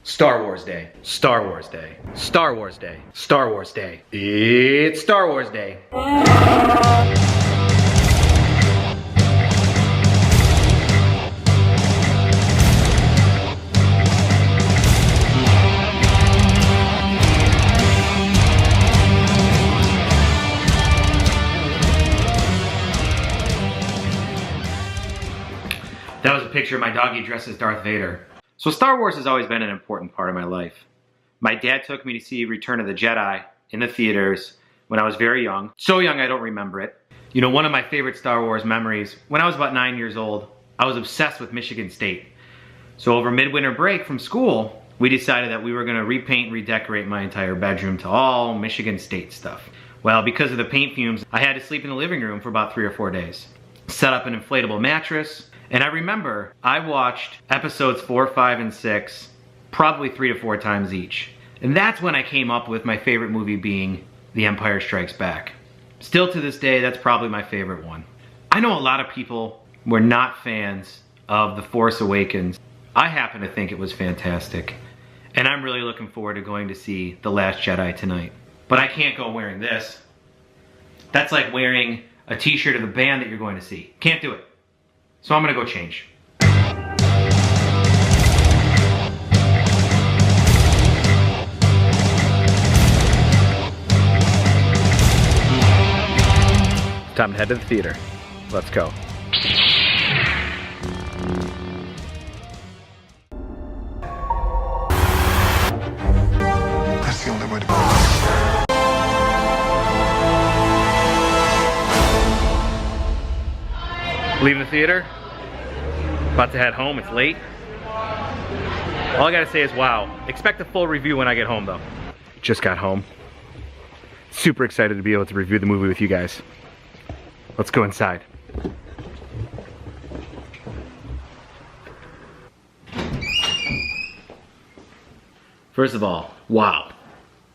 Star Wars Day. Star Wars Day. Star Wars Day. Star Wars Day. It's Star Wars Day. That was a picture of my doggy dressed as Darth Vader. So Star Wars has always been an important part of my life. My dad took me to see Return of the Jedi in the theaters when I was very young. So young I don't remember it. You know, one of my favorite Star Wars memories, when I was about 9 years old, I was obsessed with Michigan State. So over midwinter break from school, we decided that we were gonna repaint and redecorate my entire bedroom to all Michigan State stuff. Well, because of the paint fumes, I had to sleep in the living room for about 3 or 4 days. Set up an inflatable mattress, and I remember I watched episodes 4, 5, and 6 probably 3 to 4 times each. And that's when I came up with my favorite movie being The Empire Strikes Back. Still to this day, that's probably my favorite one. I know a lot of people were not fans of The Force Awakens. I happen to think it was fantastic. And I'm really looking forward to going to see The Last Jedi tonight. But I can't go wearing this. That's like wearing a t-shirt of the band that you're going to see. Can't do it. So I'm gonna go change. Time to head to the theater. Let's go. That's the only way to go. Leaving the theater, about to head home, it's late. All I gotta say is wow. Expect a full review when I get home though. Just got home. Super excited to be able to review the movie with you guys. Let's go inside. First of all, wow.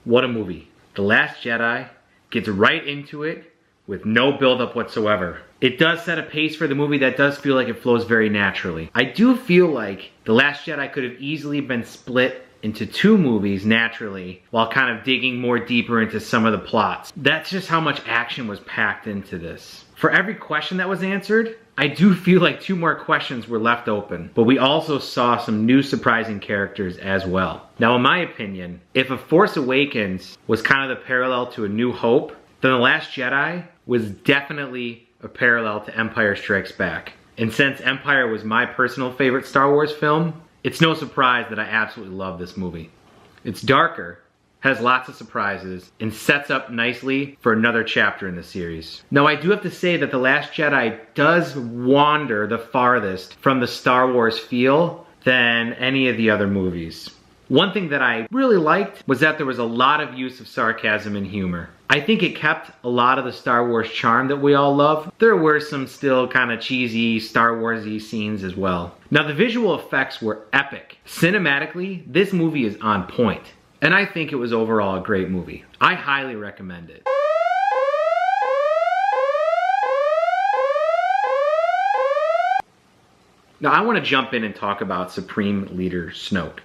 What a movie. The Last Jedi gets right into it with no build-up whatsoever. It does set a pace for the movie that does feel like it flows very naturally. I do feel like The Last Jedi could have easily been split into 2 movies naturally while kind of digging more deeper into some of the plots. That's just how much action was packed into this. For every question that was answered, I do feel like 2 more questions were left open, but we also saw some new surprising characters as well. Now in my opinion, if A Force Awakens was kind of the parallel to A New Hope, then The Last Jedi was definitely a parallel to Empire Strikes Back. And since Empire was my personal favorite Star Wars film, it's no surprise that I absolutely love this movie. It's darker, has lots of surprises, and sets up nicely for another chapter in the series. Now I do have to say that The Last Jedi does wander the farthest from the Star Wars feel than any of the other movies. One thing that I really liked was that there was a lot of use of sarcasm and humor. I think it kept a lot of the Star Wars charm that we all love. There were some still kind of cheesy Star Wars-y scenes as well. Now the visual effects were epic. Cinematically, this movie is on point. And I think it was overall a great movie. I highly recommend it. Now I want to jump in and talk about Supreme Leader Snoke.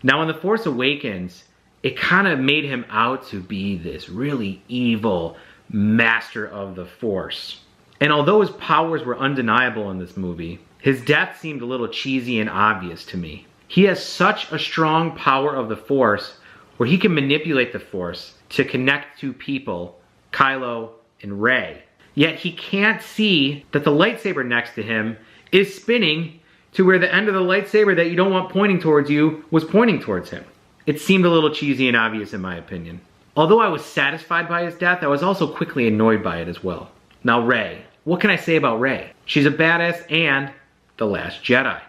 Now in The Force Awakens, it kind of made him out to be this really evil master of the Force. And although his powers were undeniable in this movie, his death seemed a little cheesy and obvious to me. He has such a strong power of the Force where he can manipulate the Force to connect 2 people, Kylo and Rey. Yet he can't see that the lightsaber next to him is spinning to where the end of the lightsaber that you don't want pointing towards you was pointing towards him. It seemed a little cheesy and obvious in my opinion. Although I was satisfied by his death, I was also quickly annoyed by it as well. Now Rey, what can I say about Rey? She's a badass and the Last Jedi.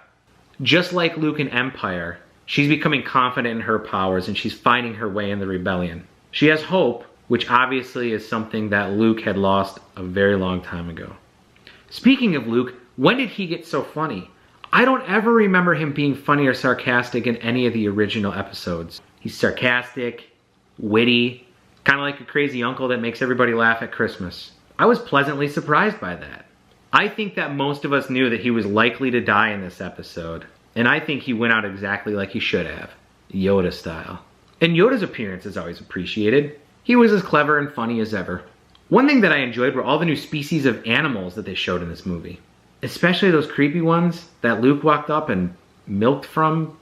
Just like Luke in Empire, she's becoming confident in her powers and she's finding her way in the rebellion. She has hope, which obviously is something that Luke had lost a very long time ago. Speaking of Luke, when did he get so funny? I don't ever remember him being funny or sarcastic in any of the original episodes. He's sarcastic, witty, kind of like a crazy uncle that makes everybody laugh at Christmas. I was pleasantly surprised by that. I think that most of us knew that he was likely to die in this episode. And I think he went out exactly like he should have, Yoda style. And Yoda's appearance is always appreciated. He was as clever and funny as ever. One thing that I enjoyed were all the new species of animals that they showed in this movie. Especially those creepy ones that Luke walked up and milked from.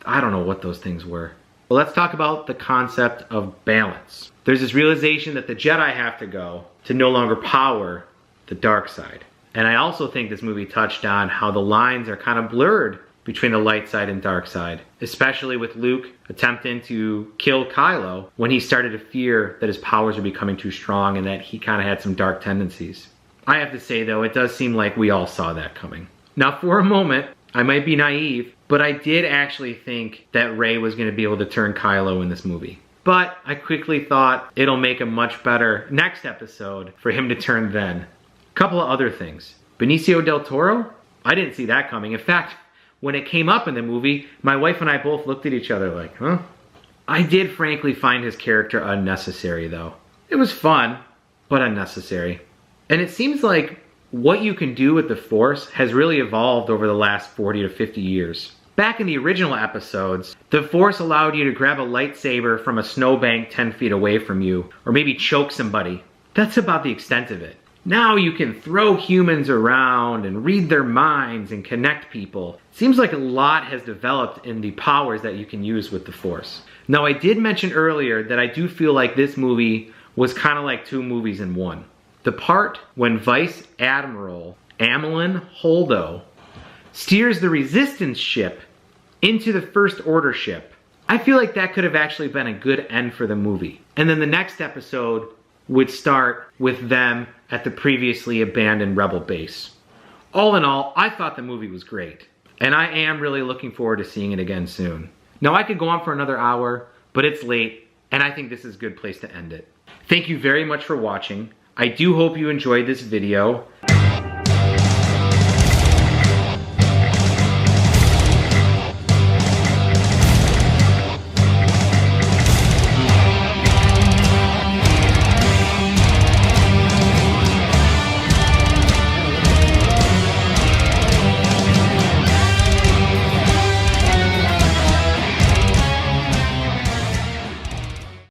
I don't know what those things were. Well, let's talk about the concept of balance. There's this realization that the Jedi have to go to no longer power the dark side. And I also think this movie touched on how the lines are kind of blurred between the light side and dark side, especially with Luke attempting to kill Kylo when he started to fear that his powers were becoming too strong and that he kind of had some dark tendencies. I have to say though, it does seem like we all saw that coming. Now for a moment, I might be naive, but I did actually think that Rey was going to be able to turn Kylo in this movie. But I quickly thought it'll make a much better next episode for him to turn then. Couple of other things. Benicio del Toro? I didn't see that coming. In fact, when it came up in the movie, my wife and I both looked at each other like, huh? I did frankly find his character unnecessary though. It was fun, but unnecessary. And it seems like what you can do with the Force has really evolved over the last 40 to 50 years. Back in the original episodes, the Force allowed you to grab a lightsaber from a snowbank 10 feet away from you, or maybe choke somebody. That's about the extent of it. Now you can throw humans around and read their minds and connect people. Seems like a lot has developed in the powers that you can use with the Force. Now I did mention earlier that I do feel like this movie was kind of like two movies in one. The part when Vice Admiral Amilyn Holdo steers the Resistance ship into the First Order ship, I feel like that could have actually been a good end for the movie. And then the next episode would start with them at the previously abandoned Rebel base. All in all, I thought the movie was great, and I am really looking forward to seeing it again soon. Now I could go on for another hour, but it's late, and I think this is a good place to end it. Thank you very much for watching. I do hope you enjoyed this video.